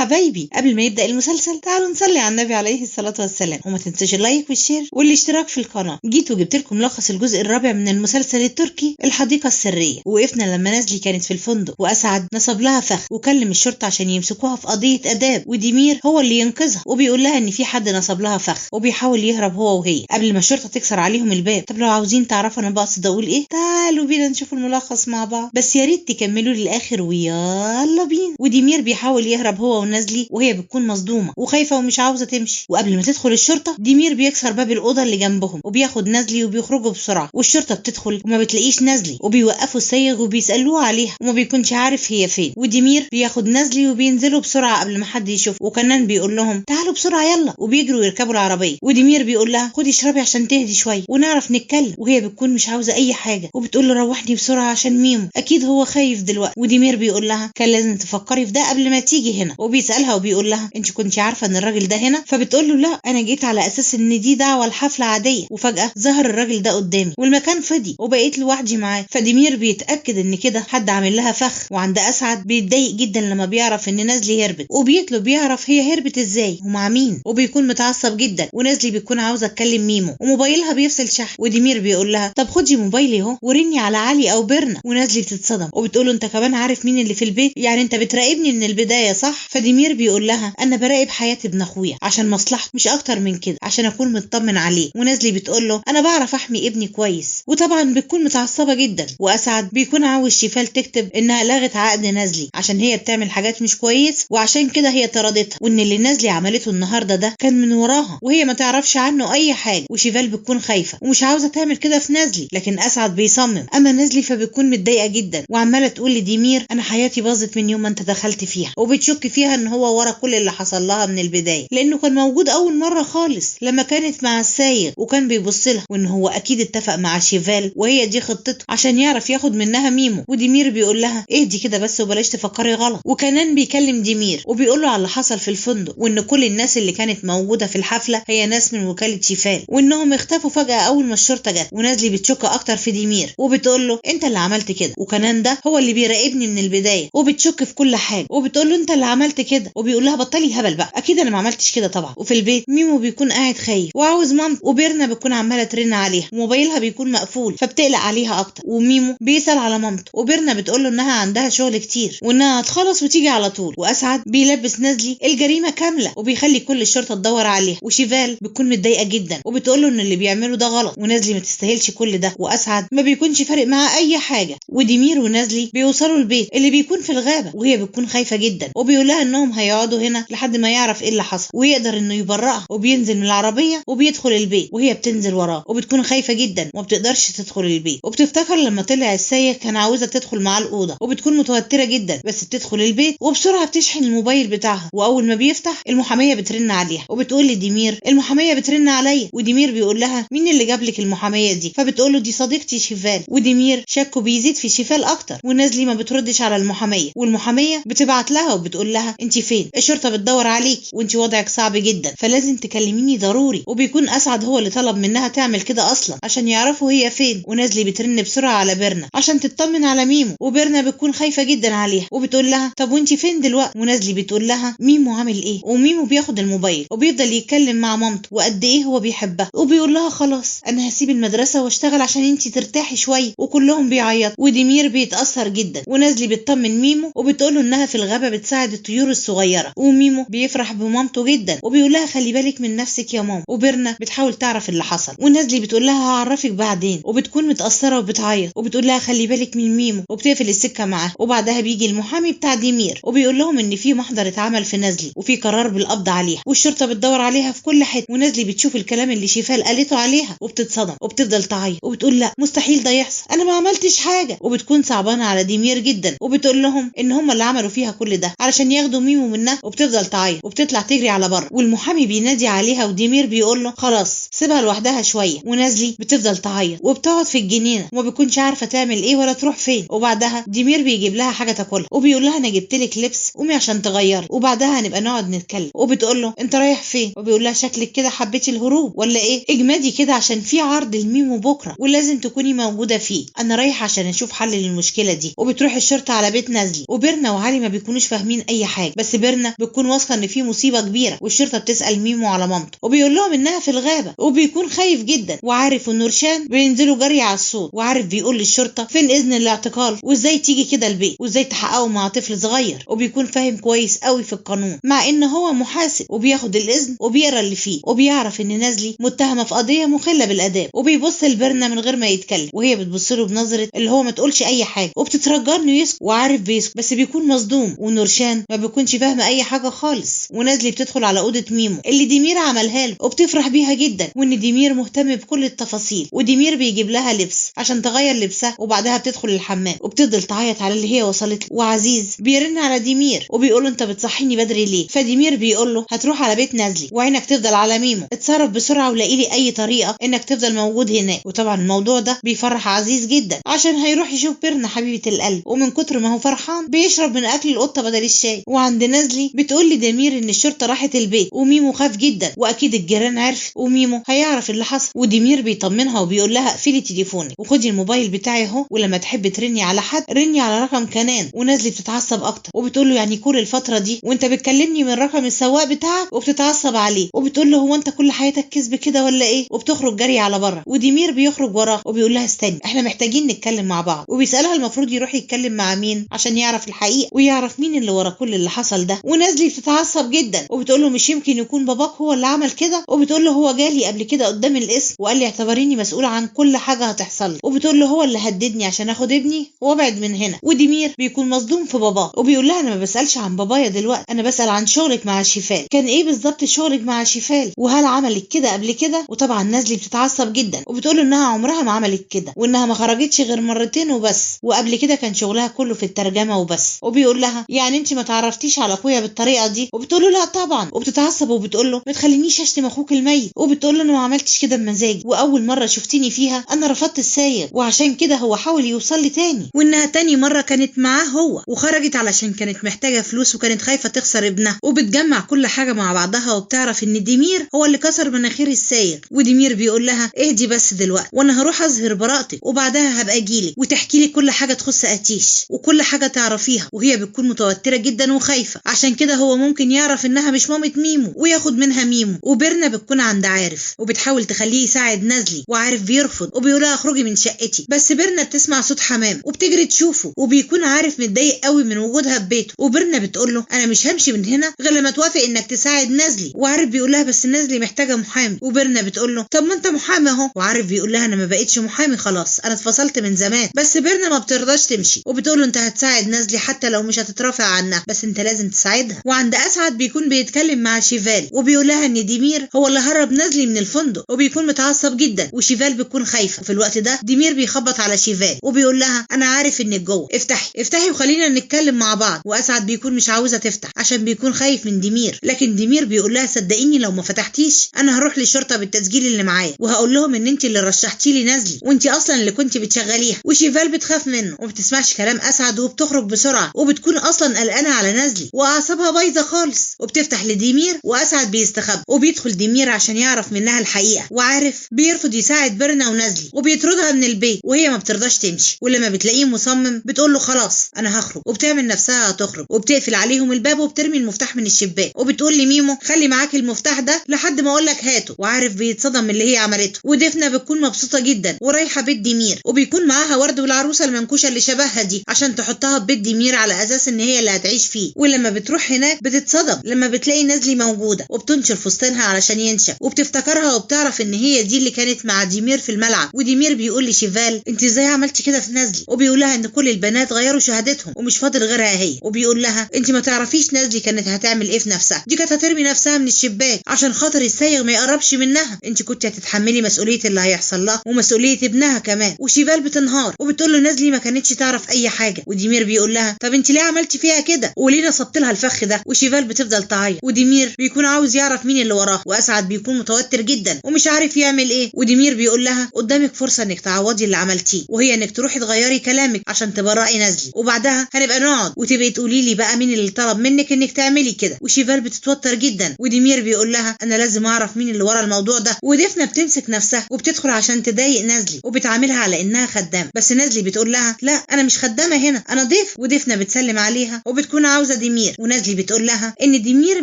حبايبي قبل ما يبدأ المسلسل تعالوا نصلي على النبي عليه الصلاة والسلام، وما تنسوش اللايك والشير والاشتراك في القناة. جيت وجبت لكم ملخص الجزء الرابع من المسلسل التركي الحديقة السرية. وقفنا لما نازلي كانت في الفندق وأسعد نصب لها فخ وكلم الشرطة عشان يمسكوها في قضية آداب، وديمير هو اللي ينقذها وبيقول لها ان في حد نصب لها فخ وبيحاول يهرب هو وهي قبل ما الشرطة تكسر عليهم الباب. طب لو عاوزين تعرفوا انا بقصد اقول ايه تعالوا بينا نشوف الملخص مع بعض، بس يا ريت تكملوا للآخر ويلا بينا. وديمير بيحاول يهرب هو ونازلي وهي بتكون مصدومة وخايفة ومش عاوزة تمشي. وقبل ما تدخل الشرطة ديمير بيكسر باب الأوضة اللي جنبهم وبياخد نازلي وبيخرجوا بسرعة. والشرطة بتدخل وما بتلاقيش نازلي وبيوقفوا السايغ وبيسألوه عليها وما بيكونش عارف هي فين. وديمير بياخد نازلي وبينزلوا بسرعة قبل ما حد يشوف. وكنان بيقول لهم تعالوا بسرعة يلا، وبيجروا يركبوا العربية. وديمير بيقول لها خدي اشربي عشان تهدي شوية ونعرف نتكلم. وهي بتكون مش عاوزة أي حاجة وبتقول له روحني بسرعة عشان ميمو أكيد هو خايف دلوقتي. وديمير بيقول لها كان لازم تفكري في ده قبل ما تيجي هنا. وبيسألها وبيقول لها انت كنت عارفة ان الراجل ده هنا؟ فبتقول له لا انا جيت على اساس ان دي دعوة لحفلة عادية، وفجأة ظهر الراجل ده قدامي والمكان فضي وبقيت لوحدي معاه. فديمير بيتأكد ان كده حد عامل لها فخ. وعند اسعد بيتضايق جدا لما بيعرف ان نازلي هربت وبيطلب يعرف هي هربت ازاي ومع مين، وبيكون متعصب جدا. ونازلي بتكون عاوزة تكلم ميمو وموبايلها بيفصل شحن. وديمير بيقول لها طب خدي موبايلي اهو ورني على علي او بيرنا. ونازلي بتتصدم وبتقول له انت كمان عارف مين اللي في البيت؟ يعني انت بتراقبني من البداية صح؟ فديمير بيقول لها انا براقب حياة ابن اخويا عشان مصلحته مش اكتر من كده، عشان اكون مطمن عليه. ونازلي بتقول له انا بعرف احمي ابني كويس. وطبعا بتكون متعصبة جدا. واسعد بيكون عاوز شيفال تكتب انها لغت عقد نازلي عشان هي بتعمل حاجات مش كويس وعشان كده هي طردتها، وان اللي نازلي عملته النهارده ده كان من وراها وهي ما تعرفش عنه اي حاجة. وشيفال بتكون خايفة ومش عاوزة تعمل كده في نازلي، لكن اسعد بيصمم. اما نازلي فبتكون متضايقة جدا وعمالة تقول لديمير انا حياتي باظت من يوم ما انت دخلت فيها، وبتشك فيها ان هو ورا كل اللي حصل لها من البداية لانه كان موجود اول مرة خالص لما كانت مع السايغ وكان بيبص لها، وان هو اكيد اتفق مع شيفال وهي دي خطته عشان يعرف ياخد منها ميمو. وديمير بيقول لها اهدي كده بس وبلاش تفكري غلط. وكمان بيكلم ديمير وبيقول له على اللي حصل في الفندق وان كل الناس اللي كانت موجودة في الحفلة هي ناس من وكالة شيفال وانهم اختفوا فجأة اول ما الشرطة جت. ونازلي بتشك اكتر في ديمير وبتقول له انت اللي عملت كده، وكمان ده هو اللي بيراقبني من البداية. وبتشك في كل حاجة وبتقول له انت اللي عملت كده. وبيقول لها بطلي هبل بقى اكيد انا ما عملتش كده طبعا. وفي البيت ميمو بيكون قاعد خايف وعاوز مامته، وبيرنا بتكون عمالة ترن عليها وموبايلها بيكون مقفول فبتقلق عليها اكتر. وميمو بيسأل على مامته وبيرنا بتقول له انها عندها شغل كتير وانها هتخلص وتيجي على طول. واسعد بيلبس نازلي الجريمة كاملة وبيخلي كل الشرطة تدور عليها. وشيفال بتكون متضايقة جدا وبتقول له ان اللي بيعمله ده غلط ونازلي ما تستاهلش كل ده. واسعد ما بيكونش فارق معاه اي حاجة. وديمير ونازلي بيوصلوا البيت اللي بيكون في الغابة وهي بتكون خايفة جدا وبيقول لها انهم هيقعدوا هنا لحد ما يعرف ايه اللي حصل ويقدر انه يبرئها. وبينزل من العربية وبيدخل البيت وهي بتنزل وراه وبتكون خايفة جدا وما بتقدرش تدخل البيت. وبتفتكر لما طلع السايق كان عاوزة تدخل معاه الأوضة وبتكون متوترة جدا، بس بتدخل البيت وبسرعة بتشحن الموبايل بتاعها. واول ما بيفتح المحامية بترن عليها وبتقول لديمير المحامية بترن عليا. وديمير بيقول لها مين اللي جاب لك المحامية دي؟ فبتقول له دي صديقتي شيفال. وديمير شكه بيزيد في شيفال اكتر. ونازلي ما بتردش على المحامية والمحامية بتبعت لها وبتقول لها انت فين؟ الشرطة بتدور عليكي وانت وضعك صعب جدا فلازم تكلميني ضروري. وبيكون اسعد هو اللي طلب منها تعمل كده اصلا عشان يعرفوا هي فين. ونازلي بترن بسرعة على بيرنا عشان تطمن على ميمو، وبيرنا بتكون خايفة جدا عليها وبتقول لها طب وانت فين دلوقتي؟ ونازلي بتقول لها ميمو عامل ايه؟ وميمو بياخد الموبايل وبيفضل يتكلم مع مامته وقد ايه هو بيحبها وبيقول لها خلاص انا هسيب المدرسة واشتغل عشان انت ترتاحي شوية. وكلهم بيعيطوا وديمير بيتأثر جدا. ونازلي بتطمن ميمو وبتقوله انها في الغابة بتساعد الطيور الصغيرة. وميمو بيفرح بمامته جدا وبيقول لها خلي بالك من نفسك يا ماما. وبيرنا بتحاول تعرف اللي حصل ونازلي بتقول لها هعرفك بعدين. وبتكون متأثرة وبتعيط وبتقول لها خلي بالك من ميمو وبتقفل السكة معاه. وبعدها بيجي المحامي بتاع ديمير وبيقول لهم ان في محضر اتعمل في نازلي وفي قرار بالقبض عليها والشرطة بتدور عليها في كل حته. ونازلي بتشوف الكلام اللي شيفال قالته عليها وبتتصدم وبتفضل تعيط وبتقول لا مستحيل ده يحصل انا ما عملتش حاجة. وبتكون صعبانة على ديمير جدا وبتقول لهم ان هم اللي عملوا فيها كل ده علشان ياخدوا ميمو منها. وبتفضل تعيط وبتطلع تجري على بره والمحامي بينادي عليها وديمير بيقول له خلاص سيبها لوحدها شوية. ونازلي بتفضل تعيط وبتقعد في الجنينة وما بتكونش عارفة تعمل ايه ولا تروح فين. وبعدها ديمير بيجيب لها حاجة تاكلها وبيقول لها انا جبت لك لبس قومي عشان تغيري وبعدها هنبقى نقعد نتكلم. وبتقول له انت رايح فين؟ وبيقول لها شكلك كده حبيتي الهروب ولا ايه؟ اجمدي كده عشان في عرض الميمو بكره ولازم تكوني موجودة فيه. انا رايحة عشان اشوف حل للمشكلة دي. وبتروح الشرطة على بيت نازلي وبيرنا وعلي ما بيكونوش فاهمين اي حاجة حاجه، بس بيرنا بتكون واثقه ان في مصيبه كبيره، والشرطه بتسال ميمو على مامته وبيقول لهم انها في الغابه، وبيكون خايف جدا وعارف ان نورشان بينزلوا جري على الصوت، وعارف بيقول للشرطه فين اذن الاعتقال وازاي تيجي كده البيت وازاي تحققوا مع طفل صغير، وبيكون فاهم كويس قوي في القانون مع ان هو محاسب، وبياخد الاذن وبيقرا اللي فيه، وبيعرف ان نازلي متهمه في قضيه مخله بالاداب، وبيبص لبيرنا من غير ما يتكلم، وهي بتبص له بنظره اللي هو ما تقولش اي حاجه، وبتترجى انه يسكت، وعارف بيسكت بس بيكون مصدوم، ونورشان ما بيكونش فاهمه اي حاجه خالص. ونازلي بتدخل على اوضه ميمو اللي ديمير عملها له، وبتفرح بيها جدا، وان ديمير مهتم بكل التفاصيل، وديمير بيجيب لها لبس عشان تغير لبسها، وبعدها بتدخل الحمام وبتفضل تعيط على اللي هي وصلت له. وعزيز بيرن على ديمير وبيقول له انت بتصحيني بدري ليه؟ فديمير بيقول له هتروح على بيت نازلي وعينك تفضل على ميمو، اتصرف بسرعه ولاقي لي اي طريقه انك تفضل موجود هناك. وطبعا الموضوع ده بيفرح عزيز جدا عشان هيروح يشوف بيرنا حبيبه القلب، ومن كتر ما هو فرحان بيشرب من اكل القطه بدل الشاي. وعند نازلي بتقول لديمير ان الشرطه راحت البيت، وميمو خاف جدا واكيد الجيران عرفت وميمو هيعرف اللي حصل. وديمير بيطمنها وبيقول لها اقفلي تليفونك وخدي الموبايل بتاعي اهو، ولما تحبي ترني على حد رني على رقم كنان. ونازلي بتتعصب اكتر وبتقول له يعني كل الفتره دي وانت بتكلمني من رقم السواق بتاعك؟ وبتتعصب عليه وبتقول له هو انت كل حياتك كذب كده ولا ايه؟ وبتخرج جري على بره، وديمير بيخرج وراها وبيقول لها استني احنا محتاجين نتكلم مع بعض، وبيسالها المفروض يروح يتكلم مع مين عشان يعرف الحقيقه ويعرف مين اللي ورا كل اللي حصل ده. ونازلي بتتعصب جدا وبتقول له مش يمكن يكون باباك هو اللي عمل كده، وبتقول له هو جالي قبل كده قدام القسم وقال لي اعتبريني مسؤوله عن كل حاجه هتحصل لي، وبتقول له هو اللي هددني عشان اخد ابني وابعد من هنا. وديمير بيكون مصدوم في باباه وبيقول لها انا ما بسالش عن بابايا دلوقتي، انا بسال عن شغلك مع شيفال، كان ايه بالظبط شغلك مع شيفال وهل عملت كده قبل كده؟ وطبعا نازلي بتتعصب جدا وبتقول له انها عمرها ما عملت كده، وانها ما خرجتش غير مرتين وبس، وقبل كده كان شغلها كله في الترجمه وبس. وبيقول لها يعني انت ما تعرفتيش على اخويا بالطريقه دي؟ وبتقول له لا طبعا، وبتتعصب وبتقول له ما تخلينيش اشتم اخوك الميت، وبتقول له انا ما عملتش كده بمزاجي، واول مره شفتيني فيها انا رفضت السايق وعشان كده هو حاول يوصل لي تاني، وانها تاني مره كانت معاه هو وخرجت علشان كانت محتاجه فلوس وكانت خايفه تخسر ابنها. وبتجمع كل حاجه مع بعضها وبتعرف ان ديمير هو اللي كسر مناخير السايق. وديمير بيقول لها اهدي بس دلوقتي وانا هروح اظهر براءتك وبعدها هبقى اجيلك وتحكي لي كل حاجه تخص اتيش وكل حاجه تعرفيها. وهي بتكون متوتره جدا وخايفه عشان كده هو ممكن يعرف انها مش مامة ميمو وياخد منها ميمو. وبيرنا بتكون عند عارف وبتحاول تخليه يساعد نازلي، وعارف بيرفض وبيقولها اخرجي من شقتي، بس بيرنا بتسمع صوت حمام وبتجري تشوفه، وبيكون عارف متضايق قوي من وجودها في بيته. وبيرنا بتقول له انا مش همشي من هنا غير لما توافق انك تساعد نازلي. وعارف بيقول لها بس نازلي محتاجه محامي. وبيرنا بتقول له طب ما انت محامي اهو. وعارف بيقول لها انا ما بقتش محامي خلاص، انا اتفصلت من زمان. بس بيرنا ما بترضاش تمشي وبتقول له انت هتساعد نازلي حتى لو مش هتترافع عنها، بس انت لازم تساعدها. وعند اسعد بيكون بيتكلم مع شيفال وبيقول لها ان ديمير هو اللي هرب نازلي من الفندق، وبيكون متعصب جدا وشيفال بتكون خايفه. وفي الوقت ده ديمير بيخبط على شيفال وبيقول لها انا عارف انك جوه، افتحي وخلينا نتكلم مع بعض. واسعد بيكون مش عاوزه تفتح عشان بيكون خايف من ديمير، لكن ديمير بيقول لها صدقيني لو ما فتحتيش انا هروح للشرطه بالتسجيل اللي معايا وهقول لهم ان انت اللي رشحتي لي نازلي وانت اصلا اللي كنت بتشغليها. وشيفال بتخاف منه وما بتسمعش كلام اسعد وبتخرج بسرعه، وبتكون اصلا قلقانه على نازلي واعصابها بايظه خالص. وبتفتح لديمير واسعد بيستخبى وبيدخل ديمير عشان يعرف منها الحقيقه. وعارف بيرفض يساعد بيرنا ونازلي وبيطردها من البيت وهي ما بترضاش تمشي، ولما بتلاقيه مصمم بتقول له خلاص انا هخرج، وبتعمل نفسها هتخرج وبتقفل عليهم الباب وبترمي المفتاح من الشباك وبتقول لميمو خلي معاك المفتاح ده لحد ما اقول لك هاته. وعارف بيتصدم من اللي هي عملته. ودفنه بتكون مبسوطه جدا ورايحه بيت ديمير وبيكون معاها ورد والعروسه المنكوشه اللي شبهها دي عشان تحطها في بيت ديمير على اساس ان هي اللي هتعيش فيه. ولما بتروح هناك بتتصدم لما بتلاقي نازلي موجوده وبتنشر فستانها علشان ينشف وبتفتكرها وبتعرف ان هي دي اللي كانت مع ديمير في الملعب. وديمير بيقول لشيفال انت ازاي عملتي كده في نازلي؟ وبيقول لها ان كل البنات غيروا شهادتهم ومش فاضل غيرها هي. وبيقول لها انت ما تعرفيش نازلي كانت هتعمل ايه في نفسها، دي كانت هترمي نفسها من الشباك عشان خاطر السايغ ما يقربش منها، انت كنت هتتحملي مسؤوليه اللي هيحصل لها ومسؤوليه ابنها كمان. وشيفال بتنهار وبتقول له نازلي ما كانتش تعرف اي حاجه. وديمير بيقول لها طب انت ليه عملتي فيها كده وليه نصبت لها الفخ ده؟ وشيفال بتفضل تعيط وديمير بيكون عاوز يعرف مين اللي وراه، واسعد بيكون متوتر جدا ومش عارف يعمل ايه. وديمير بيقول لها قدامك فرصه انك تعوضي اللي عملتيه وهي انك تروحي تغيري كلامك عشان تبرئي نازلي، وبعدها هنبقى نقعد وتبقي تقولي لي بقى مين اللي طلب منك انك تعملي كده. وشيفال بتتوتر جدا وديمير بيقول لها انا لازم اعرف مين اللي ورا الموضوع ده. ودفنه بتمسك نفسها وبتدخل عشان تضايق نازلي وبتعاملها على انها خدامه، بس نازلي بتقول لها لا انا مش خدامه هنا انا ضيف. ودفنه بتسلم عليها وبتكون عاوزه عاوزه ديمير، ونازلي بتقول لها ان ديمير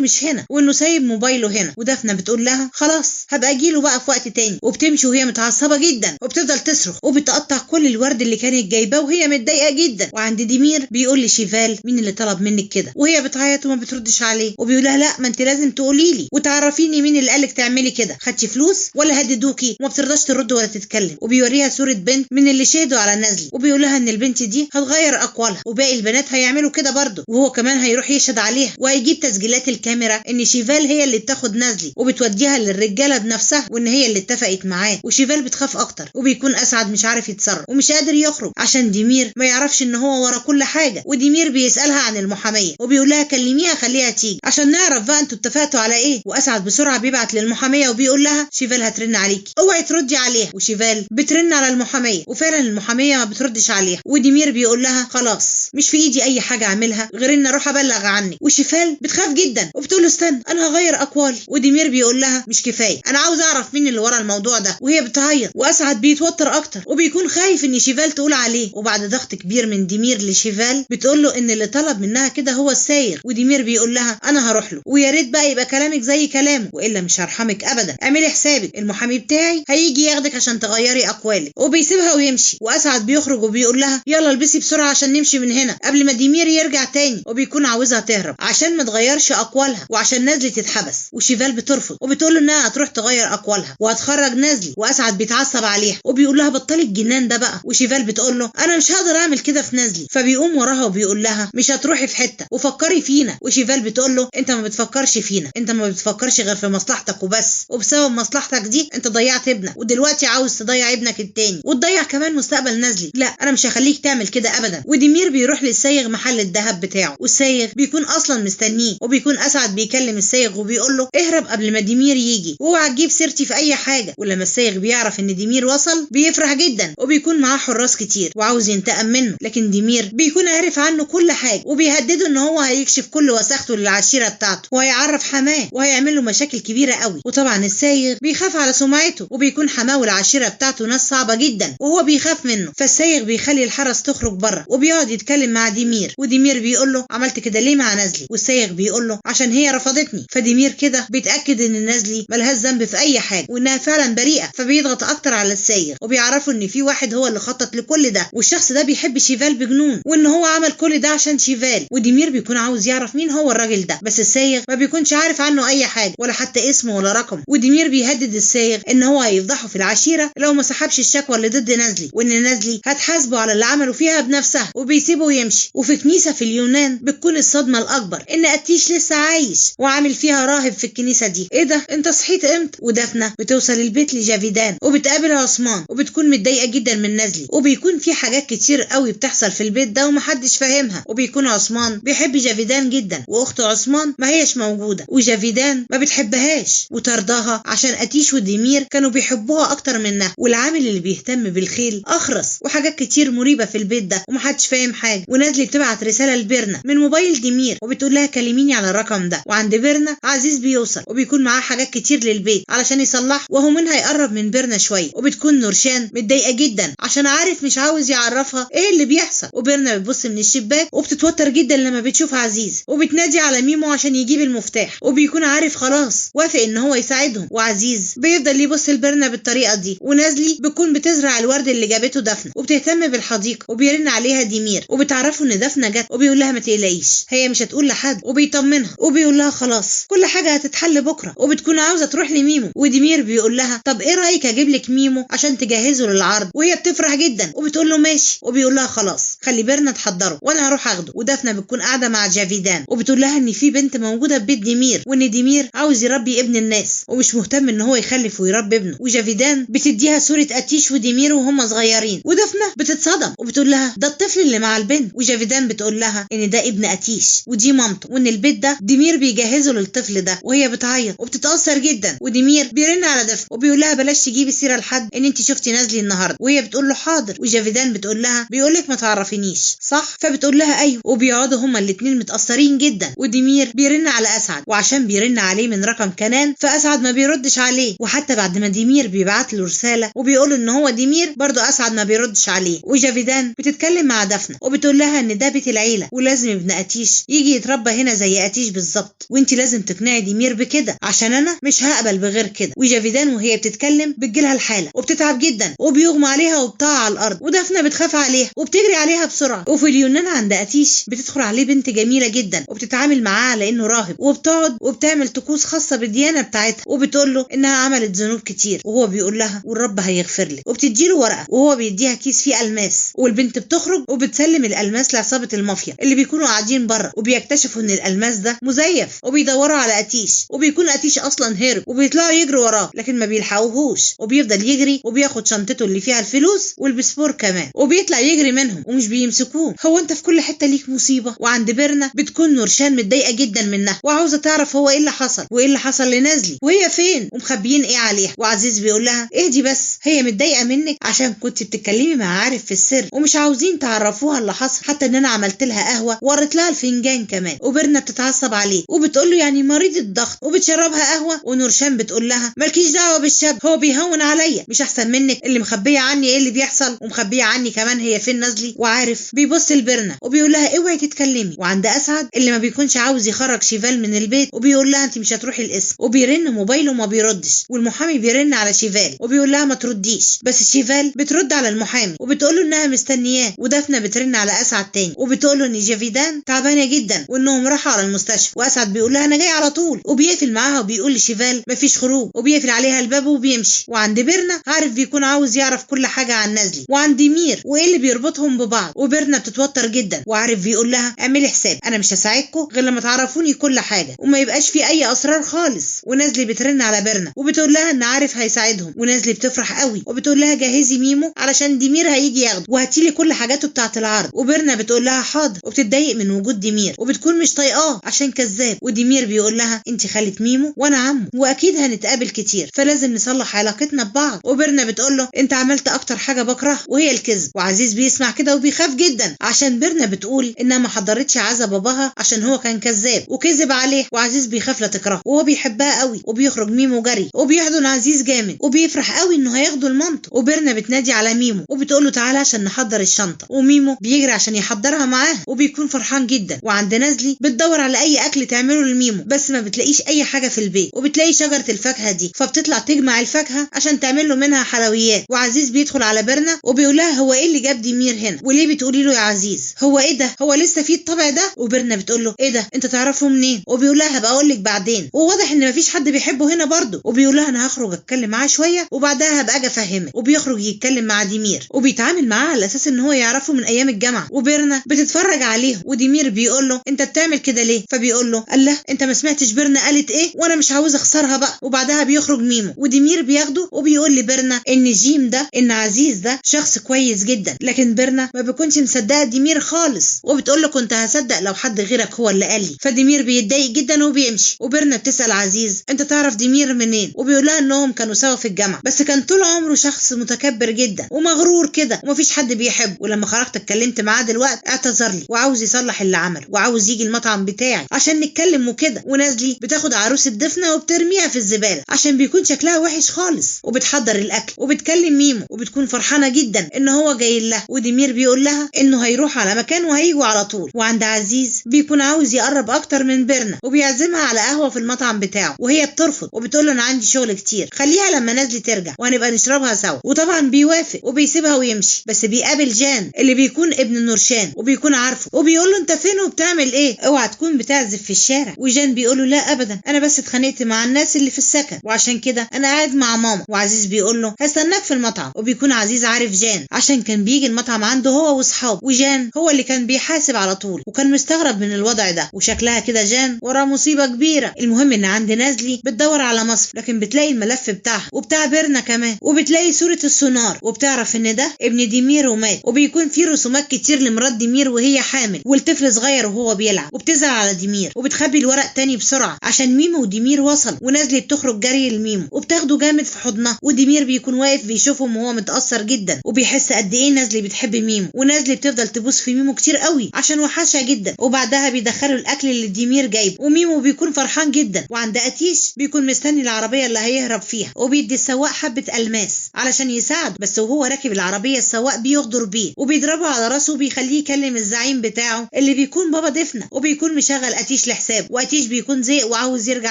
مش هنا وانه سايب موبايله هنا، ودفنه بتقول لها خلاص هبقى اجيله بقى في وقت تاني، وبتمشي وهي متعصبه جدا وبتفضل تصرخ وبتقطع كل الورد اللي كانت جايباه وهي متضايقه جدا. وعند ديمير بيقول لشيفال مين اللي طلب منك كده، وهي بتعيط وما بتردش عليه، وبيقول لها لا ما انت لازم تقولي لي وتعرفيني مين اللي قالك تعملي كده، خدتي فلوس ولا هددوكي؟ وما بترضاش ترد ولا تتكلم. وبيوريها صوره بنت من اللي شهدوا على نازلي، وبيقول لها ان البنت دي هتغير اقوالها وباقي البنات هيعملوا كده برضه، وهو كمان هيروح يشهد عليها وهيجيب تسجيلات الكاميرا ان شيفال هي اللي بتاخد نازلي وبتوديها للرجاله بنفسها وان هي اللي اتفقت معاه. وشيفال بتخاف اكتر، وبيكون اسعد مش عارف يتصرف ومش قادر يخرج عشان ديمير ما يعرفش ان هو ورا كل حاجه. وديمير بيسالها عن المحاميه وبيقول لها كلميها خليها تيجي عشان نعرف بقى انتوا اتفقتوا على ايه. واسعد بسرعه بيبعت للمحاميه وبيقول لها شيفال هترن عليكي اوعي تردي عليها. وشيفال بترن على المحاميه وفعلا المحاميه ما بتردش عليها. وديمير بيقول لها خلاص مش في ايدي اي حاجه اعملها غير ان اروح ابلغ عنك. وشيفال بتخاف جدا وبتقول له استنى انا هغير اقوالي. وديمير بيقول لها مش كفايه انا عاوز اعرف مين اللي ورا الموضوع ده. وهي بتعيط واسعد بيتوتر اكتر وبيكون خايف ان شيفال تقول عليه. وبعد ضغط كبير من ديمير لشيفال بتقول له ان اللي طلب منها كده هو السايغ. وديمير بيقول لها انا هروح له ويا ريت بقى يبقى كلامك زي كلامه والا مش هرحمك ابدا، اعملي حسابك المحامي بتاعي هيجي ياخدك عشان تغيري اقوالك. وبيسيبها ويمشي. واسعد بيخرج وبيقول لها يلا البسي بسرعه عشان نمشي من هنا قبل ما ديمير يرجع تاني. وبيكون عاوزها تهرب عشان ما تغيرش اقوالها وعشان نازلي تتحبس. وشيفال بترفض وبتقول له انها هتروح تغير اقوالها وهتخرج نازلي. واسعد بيتعصب عليها وبيقول لها بطلي الجنان ده بقى. وشيفال بتقول له انا مش هقدر اعمل كده في نازلي. فبيقوم وراها وبيقول لها مش هتروحي في حته وفكري فينا. وشيفال بتقول له انت ما بتفكرش فينا، انت ما بتفكرش غير في مصلحتك وبس، وبسبب مصلحتك دي انت ضيعت ابنك ودلوقتي عاوز تضيع ابنك التاني وتضيع كمان مستقبل نازلي. لا انا مش هخليك تعمل كده ابدا. وديمير بيروح للسايغ محل الذهب بتاعه والسايغ بيكون اصلا مستنيه. وبيكون اسعد بيكلم السايغ وبيقول له اهرب قبل ما ديمير يجي واوعى تجيب سيرتي في اي حاجه. ولما السايغ بيعرف ان ديمير وصل بيفرح جدا وبيكون معاه حراس كتير وعاوز ينتقم منه، لكن ديمير بيكون عارف عنه كل حاجه وبيهدده ان هو هيكشف كل وساخته للعشيره بتاعته وهيعرف حماه وهيعمل له مشاكل كبيره قوي. وطبعا السايغ بيخاف على سمعته وبيكون حماه والعشيره بتاعته ناس صعبه جدا وهو بيخاف منه. فالسايغ بيخلي الحرس تخرج بره وبيقعد يتكلم مع ديمير. وديمير بيقول له عملت كده ليه مع نازلي؟ والسايغ بيقول له عشان هي رفضتني. فديمير كده بيتاكد ان نازلي ملهاش ذنب في اي حاجه وانها فعلا بريئه، فبيضغط اكتر على السايغ وبيعرفوا ان في واحد هو اللي خطط لكل ده والشخص ده بيحب شيفال بجنون وان هو عمل كل ده عشان شيفال. وديمير بيكون عاوز يعرف مين هو الراجل ده بس السايغ ما بيكونش عارف عنه اي حاجه ولا حتى اسمه ولا رقم. وديمير بيهدد السايغ ان هو هيفضحه في العشيره لو ما سحبش الشكوى اللي ضد نازلي وان نازلي هتحاسبه على اللي عمله فيها بنفسها. وبيسيبه ويمشي. وفي كنيسه في اليونان بتكون الصدمه الاكبر ان اتيش لسه عايش وعامل فيها راهب في الكنيسه دي. ايه ده انت صحيت امتى؟ ودفنه بتوصل البيت لجافيدان وبتقابل عثمان وبتكون متضايقه جدا من نازلي وبيكون في حاجات كتير قوي بتحصل في البيت ده ومحدش فاهمها. وبيكون عثمان بيحب جافيدان جدا واخته عثمان ما هيش موجوده وجافيدان ما بتحبهاش وترضاها عشان اتيش وديمير كانوا بيحبوها اكتر منها. والعامل اللي بيهتم بالخيل اخرس وحاجات كتير مريبه في البيت ده ومحدش فاهم حاجه. ونازلي بتبعت رساله لبيرنا من موبايل ديمير وبتقول لها كلميني على الرقم ده. وعند بيرنا عزيز بيوصل وبيكون معاه حاجات كتير للبيت علشان يصلح وهو منها يقرب من بيرنا شويه. وبتكون نورشان متضايقه جدا عشان عارف مش عاوز يعرفها ايه اللي بيحصل. وبيرنا بتبص من الشباك وبتتوتر جدا لما بتشوف عزيز وبتنادي على ميمو عشان يجيب المفتاح وبيكون عارف خلاص وافق ان هو يساعدهم. وعزيز بيفضل يبص لبيرنا بالطريقه دي. ونازلي بتكون بتزرع الورد اللي جابته دفنه وبتهتم بالحديقه وبيرن عليها ديمير وبتعرفه ان دفنه جت وبيقول لها ما تقلقيش هي مش هتقول لحد وبيطمنها وبيقول لها خلاص كل حاجه هتتحل بكره. وبتكون عاوزه تروح لميمو وديمير بيقول لها طب ايه رايك اجيب لك ميمو عشان تجهزه للعرض؟ وهي بتفرح جدا وبتقول له ماشي وبيقول لها خلاص خلي بيرنا تحضره وانا هروح اخده. ودفنه بتكون قاعده مع جافيدان وبتقول لها ان في بنت موجوده في بيت ديمير وان ديمير عاوز يربي ابن الناس ومش مهتم ان هو يخلف ويربي ابنه. وجافيدان بتديها صوره اتيش وديمير وهم صغيرين ودفنه بتتصدم وبتقول لها ده الطفل اللي مع البنت. وجافيدان بتقول لها ان ده ابن اتيش ودي مامته وان البيت ده ديمير بيجهزه للطفل ده. وهي بتعيط وبتتاثر جدا. وديمير بيرن على دفنه وبيقول لها بلاش تجيبي سيره لحد ان انت شفتي نازلي النهارده. وهي بتقول له حاضر. وجافيدان بتقول لها بيقول لك ما تعرفينيش صح؟ فبتقول لها ايوه. وبيقعدوا هما الاثنين متاثرين جدا. وديمير بيرن على اسعد وعشان بيرن عليه من رقم كنان فاسعد ما بيردش عليه. وحتى بعد ما ديمير بيبعت له رساله وبيقول ان هو ديمير برضه اسعد ما بيردش عليه. وجافيدان بتتكلم مع دفنه وبتقول لها ان ده بيت العيله ولازم ابن اتيش يجي يتربى هنا زي اتيش بالظبط، وانت لازم تقنعي ديمير بكده عشان انا مش هقبل بغير كده. وجافيدان وهي بتتكلم بتجيلها الحاله وبتتعب جدا وبيغمى عليها وبتقع على الارض، ودافنه بتخاف عليها وبتجري عليها بسرعه. وفي اليونان عند اتيش بتدخل عليه بنت جميله جدا وبتتعامل معاه على انه راهب، وبتقعد وبتعمل طقوس خاصه بالديانه بتاعتها، وبتقول له انها عملت ذنوب كتير وهو بيقول لها والرب هيغفر لك، وبتديله ورقه وهو بيديها كيس فيه الماس. والبنت بتخرج وبتسلم الالماس لعصابه المافيا اللي بيكونوا قاعدين بره، وبيكتشفوا ان الالماس ده مزيف، وبيدوروا على اتيش، وبيكون اتيش اصلا هرب، وبيطلعوا يجروا وراه لكن ما بيلحقوهوش، وبيفضل يجري وبياخد شنطته اللي فيها الفلوس والبسبور كمان، وبيطلع يجري منهم ومش بيمسكوه. هو انت في كل حته ليك مصيبه. وعند بيرنا بتكون نورشان متضايقه جدا منها وعاوزه تعرف هو ايه اللي حصل وايه اللي حصل لنازلي وهي فين ومخبيين ايه عليها. وعزيز بيقول لها اهدي بس، هي متضايقه منك عشان كنت بتتكلمي مع عارف في السر ومش عاوزين تعرفوها اللي حصل، حتى ان انا عملت لها قهوه ووريت لها الفنجان كمان. وبيرنا بتتعصب عليه وبتقول له يعني مريض الضغط، وبتشربها قهوه. ونورشان بتقول لها مالكيش دعوه بالشاب، هو بيهون عليا، مش احسن منك اللي مخبيه عني ايه اللي بيحصل ومخبيه عني كمان هي فين نازلي. وعارف بيبص لبيرنا وبيقول لها اوعي تتكلمي. وعند اسعد اللي ما بيكونش عاوز يخرج شيفال من البيت وبيقول لها انت مش هتروحي القسم، وبيرن موبايله وما بيردش، والمحامي بيرن على شيفال وبيقول لها ما ترديش، بس شيفال بترد على المحامي وبتقول له انها مستنياه. ودافنه بترن على اسعد تاني وبتقول له ان جافيدان تعبانه جدا وانهم راحوا على المستشفى. واسعد بيقول لها انا جاي على طول، وبيقفل معاها وبيقول لشيفال مفيش خروج، وبيقفل عليها الباب وبيمشي. وعند بيرنا عارف بيكون عاوز يعرف كل حاجه عن نازلي وعن ديمير وايه اللي بيربطهم ببعض. وبيرنا بتتوتر جدا وعارف بيقول لها اعملي حساب انا مش هساعدكم غير لما تعرفوني كل حاجه وما يبقاش في اي اسرار خالص. ونازلي بترن على بيرنا وبتقول لها ان عارف هيساعدهم، ونازلي بتفرح قوي وبتقول لها جهزي ميمو علشان ديمير هيجي ياخده وهاتيلي كل حاجاته بتاعه العرض. وبيرنا بتقول لها حاضر، وبتتضايق من وجود ديمير وبتكون مش طايقاه عشان كذاب. وديمير بيقول لها انت خالة ميمو وانا عمه واكيد هنتقابل كتير فلازم نصلح علاقتنا ببعض. وبيرنا بتقول له انت عملت اكتر حاجه بكرهها وهي الكذب. وعزيز بيسمع كده وبيخاف جدا عشان بيرنا بتقول انها ما حضرتش عزا باباها عشان هو كان كذاب وكذب عليه. وعزيز بيخاف لا تكرهه وهو بيحبها قوي. وبيخرج ميمو جري وبيحضن عزيز جامد وبيفرح قوي انه هياخده لمامته. وبيرنا بتنادي على ميمو وبتقول له تعالى عشان نحضر الشنطه، وميمو بيجري عشان يحضرها معاه وبيكون فرحان جدا. وعند نازلي بتدور على اي اكل تعمله لميمو بس ما بتلاقيش اي حاجه في البيت، وبتلاقي شجره الفاكهه دي فبتطلع تجمع الفاكهه عشان تعمل له منها حلويات. وعزيز بيدخل على بيرنا وبيقول لها هو ايه اللي جاب ديمير هنا وليه بتقولي له يا عزيز هو ايه ده، هو لسه فيه الطبع ده؟ وبيرنا بتقول له ايه ده انت تعرفه منين؟ وبيقول لها هبقى اقول لك بعدين، وواضح ان مفيش حد بيحبه هنا برضه. وبيقول لها انا هخرج اتكلم معاه شويه وبعدها هبقى اجي افهمك. وبيخرج يتكلم مع ديمير وبيتعامل معاه على اساس ان هو يعرفه من ايام الجامعه. وبيرنا بتتفرج عليه وديمير بيقول له انت بتعمل كده ليه؟ فبيقول له الله انت ما سمعتش بيرنا قالت ايه وانا مش عاوز اخسرها بقى. وبعدها بيخرج ميمو وديمير بياخده وبيقول لبيرنا ان جيم ده ان عزيز ده شخص كويس جدا، لكن بيرنا ما بيكونش مصدقه ديمير خالص وبتقول له كنت هصدق لو حد غيرك هو اللي قال لي. فديمير بيتضايق جدا وبيمشي. وبيرنا بتسال عزيز انت تعرف ديمير منين؟ وبيقول لها انهم كانوا سوا في الجامعه بس كان طول عمره شخص متكبر جدا ومغرور كده ومفيش حد بيحبه، ولما خرجت اتكلمت معاه دلوقتي اعتذر لي وعاوز يصلح اللي عمله وعاوز يجي المطعم بتاعي عشان نتكلم وكده. ونازلي بتاخد عروسه دفنه وبترميها في الزباله عشان بيكون شكلها وحش خالص، وبتحضر الاكل وبتكلم ميمو وبتكون فرحانه جدا ان هو جاي لها. وديمير بيقول لها انه هيروح على مكان وهيجوا على طول. وعند عزيز بيكون عاوز يقرب اكتر من بيرنا وبيعزمها على قهوه في المطعم بتاعه وهي بترفض وبتقول له انا عندي شغل كتير خليها لما نازلي ترجع وهنبقى نشربها سوا. وطبعا بيوافق وبيسيبها ويمشي، بس بيقابل جان اللي بيكون ابن نورشان وبيكون عارفه وبيقول له انت فين وبتعمل ايه؟ اوعى تكون بتعزف في الشارع. وجان بيقول له لا ابدا انا بس اتخانقت مع الناس اللي في السكن وعشان كده انا قاعد مع ماما. وعزيز بيقول له هستناك في المطعم. وبيكون عزيز عارف جان عشان كان بيجي المطعم عنده هو واصحابه، وجان هو اللي كان بيحاسب على طول وكان مستغرب من الوضع ده وشكلها كده جان وراه مصيبه كبيره. المهم ان عند نازلي بتدور على مصر لكن بتلاقي الملف بتاعها وبتاع بيرنا كمان وبتلاقي صوره السونار وبتعرف ان ده ابن ديمير ومات، وبيكون في رسومات كتير لمرات ديمير وهي حامل والطفل صغير وهو بيلعب. وبتزعل على ديمير وبتخبي الورق تاني بسرعه عشان ميمو وديمير وصل. ونازلي بتخرج جري لميمو وبتاخده جامد في حضنها، وديمير بيكون واقف بيشوفهم وهو متاثر جدا وبيحس قد ايه نازلي بتحب ميمو. ونازلي بتفضل تبوس في ميمو كتير قوي عشان وحشها جدا. وبعدها بيدخلوا الاكل اللي ديمير جايبه وميمو بيكون فرحان جدا. وعند اتيش بيكون مستني العربيه اللي هيهرب فيها وبيدي السواق حبه الماس علشان يساعده، بس وهو راكب العربيه السواق بيغدر بيه وبيضربه على راسه وبيخليه يكلم الزعيم بتاعه اللي اللي بيكون بابا دفنة وبيكون مشغل أتيش لحسابه، وأتيش بيكون زهق وعاوز يرجع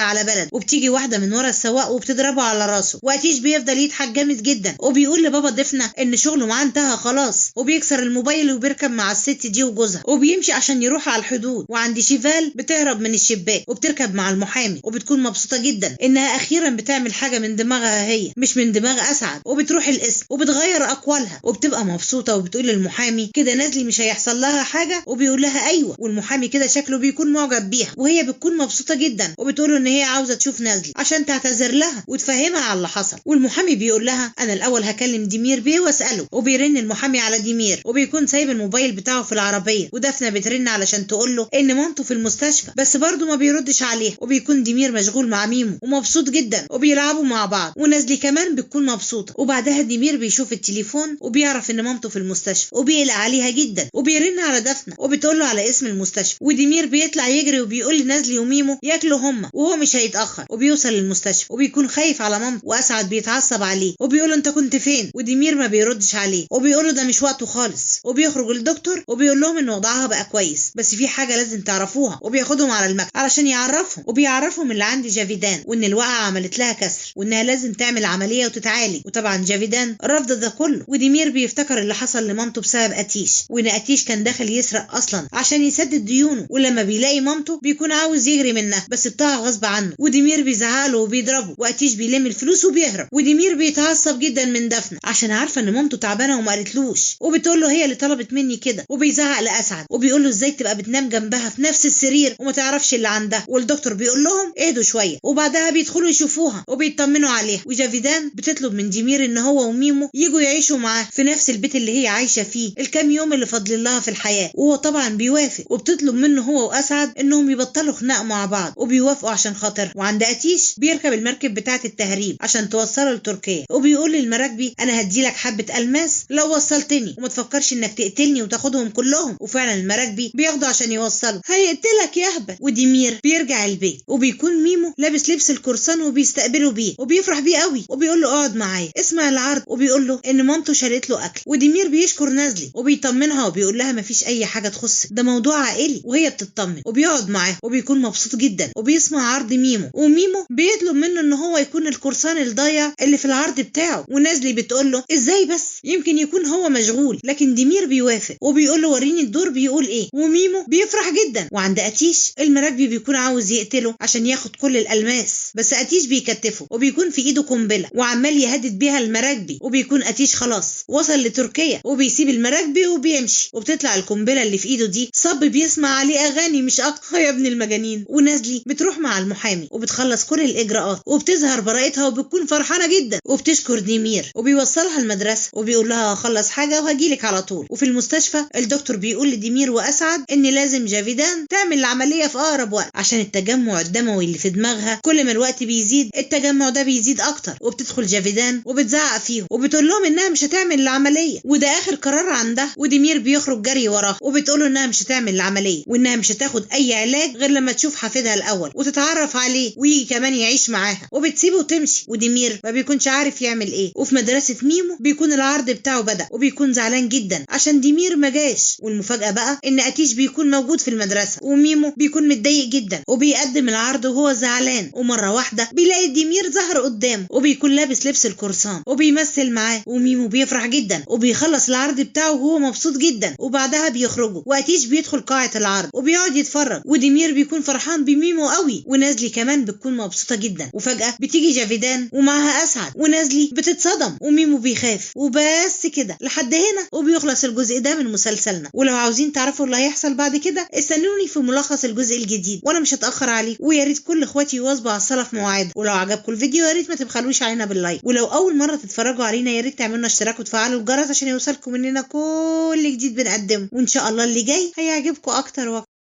على بلد، وبتيجي واحدة من ورا السواق وبتضربه على راسه، وأتيش بيفضل يضحك جامد جدا وبيقول لبابا دفنة إن شغله معاه انتهى خلاص، وبيكسر الموبايل وبيركب مع الست دي وجوزها وبيمشي عشان يروح على الحدود. وعند شيفال بتهرب من الشباك وبتركب مع المحامي وبتكون مبسوطة جدا إنها أخيرا بتعمل حاجة من دماغها هي مش من دماغ أسعد، وبتروح القسم وبتغير أقوالها وبتبقى مبسوطة وبتقول للمحامي كده نازلي مش هيحصل لها حاجة، وبيقول لها أيوة، والمحامي كده شكله بيكون معجب بيها وهي بتكون مبسوطة جدا وبتقول إن هي عاوزة تشوف نازلي عشان تعتذر لها وتفهمها على اللي حصل. والمحامي بيقول لها أنا الأول هكلم ديمير بيه وأسأله، وبيرن المحامي على ديمير وبيكون سايب الموبايل بتاعه في العربية، ودفنة بترن علشان تقول له إن مامته في المستشفى بس برضه ما بيردش عليها، وبيكون ديمير مشغول مع ميمو ومبسوط جدا وبيلعبوا مع بعض، ونازلي كمان بتكون مبسوطة. وبعدها ديمير بيشوف التليفون وبيعرف إن مامته في المستشفى وبيقلق عليها جدا وبيرن على دفنة وبتقول له على اسم المستشفى، وديمير بيطلع يجري وبيقول لنازلي وميمو ياكلوا هما وهو مش هيتأخر، وبيوصل للمستشفى وبيكون خايف على مامته، وأسعد بيتعصب عليه وبيقول له أنت كنت فين، وديمير ما بيردش عليه وبيقول له ده مش وقته خالص، وبيخرج الدكتور وبيقول لهم إن وضعها بقى كويس بس في حاجة لازم تعرفوها، وبياخدهم على المكتب علشان يعرفهم، وبيعرفهم اللي عند جافيدان وإن الوقعة عملت لها كسر وإنها لازم تعمل عملية وتتعالج، وطبعا جافيدان رفض ده كله. وديمير بيفتكر اللي حصل لمامته بسبب أتيش، وإن أتيش كان داخل يسرق أصلا عشان يسدد ديونه، ولما بيلاقي مامته بيكون عاوز يجري منها بس بتاعها غصب عنه، وديمير بيزعله وبيضربه، وأتيش بيلم الفلوس وبيهرب. وديمير بيتعصب جدا من دفنة عشان عارفة إن مامته تعبانة وما قالتلوش، وبتقول له هي اللي طلبت مني كده، وبيزعق لأسعد وبيقول له ازاي تبقى بتنام جنبها في نفس السرير وما تعرفش اللي عندها، والدكتور بيقول لهم اهدوا شوية، وبعدها بيدخلوا يشوفوها وبيطمنوا عليها. وجافيدان بتطلب من ديمير ان هو وميمو يجوا يعيشوا معاه في نفس البيت اللي هي عايشة فيه الكام يوم اللي فاضل لها في الحياة، وهو طبعا بيوافق، وبتطلب منه هو وأسعد انهم يبطلوا خناق مع بعض وبيوافقوا عشان خاطر. وعند أتيش بيركب المركب بتاعة التهريب عشان توصله لتركيا، وبيقول للمراكبي انا هديلك حبة ألماس لو وصلتني، وما تفكرش انك تقتلني وتاخدهم كلهم. وفعلا المراكبي بياخده عشان يوصله، هيقتلك يا هبل. وديمير بيرجع البيت وبيكون ميمو لابس لبس القرصان وبيستقبله بيه وبيفرح بيه قوي، وبيقول له اقعد معايا اسمع العرض، وبيقول له ان مامته شارت له اكل. وديمير بيشكر نازلي وبيطمنها وبيقول لها مفيش اي حاجه تخصك، ده موضوع عائلي، وهي بتطمن وبيقعد معاه وبيكون مبسوط جدا وبيسمع عرض ميمو، وميمو بيطلب منه ان هو يكون القرصان الضايع اللي في العرض بتاعه، ونازلي بتقول له ازاي بس يمكن يكون هو مشغول، لكن ديمير بيوافق وبيقول له وريني الدور بيقول ايه، وميمو بيفرح جدا. وعند أتيش المراكبي بيكون عاوز يقتله عشان ياخد كل الألماس، بس أتيش بيكتفه وبيكون في ايده قنبله وعمال يهدد بيها المراكبي، وبيكون أتيش خلاص وصل لتركيا وبيسيب المراكبي وبيمشي، وبتطلع القنبله اللي في ايده دي صب بيسمع عليه اغاني مش اكتر يا ابن المجانين. ونازلي بتروح مع المحامي وبتخلص كل الاجراءات وبتظهر براءتها وبتكون فرحانه جدا وبتشكر ديمير وبيوصلها المدرسه وبيقول لها هخلص حاجه وهجيلك على طول. وفي المستشفى الدكتور بيقول لديمير وأسعد ان لازم جافيدان تعمل العمليه في اقرب وقت عشان التجمع الدموي اللي في دماغها كل ما الوقت بيزيد التجمع ده بيزيد اكتر. وبتدخل جافيدان وبتزعق فيهم وبتقول لهم انها مش هتعمل العمليه وده اخر قرار عندها، وديمير بيخرج جري وراها وبتقول له انها مش هتعمل العمليه وانها مش هتاخد اي علاج غير لما تشوف حفيدها الاول وتتعرف عليه ويجي كمان يعيش معاها، وبتسيبه وتمشي. وديمير ما بيكونش عارف يعمل ايه. وفي مدرسه ميمو بيكون العرض بتاعه بدأ وبيكون زعلان جدا عشان ديمير ما جاش، والمفاجاه بقى ان أتيش بيكون موجود في المدرسه وميمو بيكون متضايق جدا وبيقدم العرض وهو زعلان، ومره واحده بيلاقي ديمير ظهر قدامه وبيكون لابس لبس القرصان وبيمثل معاه، وميمو بيفرح جدا وبيخلص العرض بتاعه وهو مبسوط جدا. وبعدها بيخرجوا وأتيش بيدخل قاعه العرض وبيقعد يتفرج، وديمير بيكون فرحان بميمو قوي، ونازلي كمان بتكون مبسوطه جدا. وفجاه بتيجي جافيدان ومعها أسعد ونازلي بتتصدم وميمو بيخاف. وبس كده لحد هنا وبيخلص الجزء ده من مسلسلنا، ولو عاوزين تعرفوا اللي هيحصل بعد كده استنوني في ملخص الجزء الجديد وانا مش هتاخر عليكم. ويا ريت كل اخواتي يواظبوا على الصلاه في مواعيد، ولو عجبكم الفيديو يا ريت ما تبخلوش علينا باللايك، ولو اول مره تتفرجوا علينا يا ريت تعملوا اشتراك وتفعلوا الجرس عشان يوصلكم مننا كل جديد بنقدمه، وان شاء الله اللي جاي هيعجبكم اكتر واكتر.